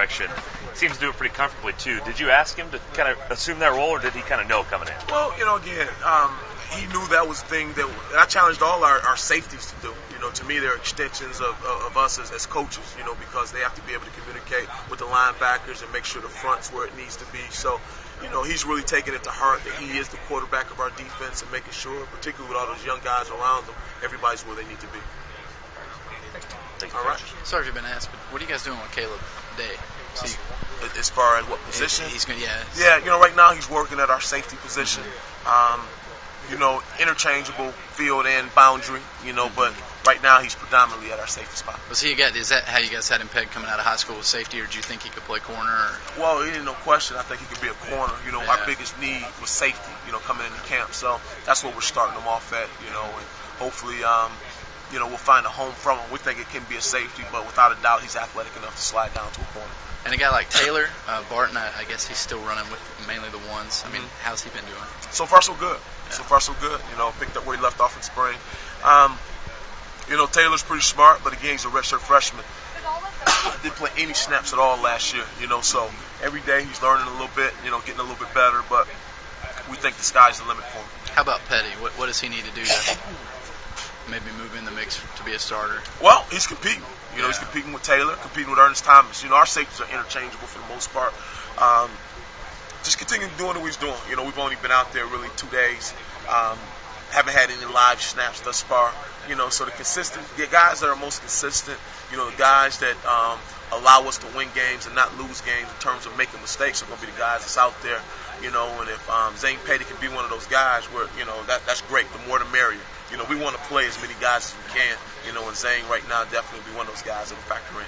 protection. Seems to do it pretty comfortably, too. Did you ask him to kind of assume that role, or did he kind of know coming in? Well, again, he knew that was the thing that I challenged all our safeties to do. To me, they're extensions of us as coaches, because they have to be able to communicate with the linebackers and make sure the front's where it needs to be. So, he's really taking it to heart that he is the quarterback of our defense and making sure, particularly with all those young guys around him, everybody's where they need to be. All right. Sorry if you've been asked, but what are you guys doing with Caleb Day? As far as what position? He's going, yeah. Yeah, right now he's working at our safety position. Interchangeable field and boundary, but right now he's predominantly at our safety spot. Is that how you guys had him pegged coming out of high school with safety, or do you think he could play corner? Or? Well, he didn't no question. I think he could be a corner. Our biggest need was safety, coming into camp. So that's what we're starting him off at, and hopefully, we'll find a home from him. We think it can be a safety, but without a doubt, he's athletic enough to slide down to a corner. And a guy like Taylor, Barton, I guess he's still running with mainly the ones. I mean, how's he been doing? So far, so good. Yeah. So far, so good. Picked up where he left off in spring. Taylor's pretty smart, but again, he's a redshirt freshman. Didn't play any snaps at all last year, so every day he's learning a little bit, getting a little bit better, but we think the sky's the limit for him. How about Petty? What does he need to do to maybe move in the mix to be a starter? Well, he's competing. He's competing with Taylor, competing with Ernest Thomas. Our safeties are interchangeable for the most part. Just continue doing what he's doing. We've only been out there really 2 days. Haven't had any live snaps thus far. So the guys that are most consistent, the guys that allow us to win games and not lose games in terms of making mistakes are going to be the guys that's out there. And if Zane Petty can be one of those guys, that's great. The more the merrier. We want to play as many guys as we can. And Zane right now definitely will be one of those guys that will factor in.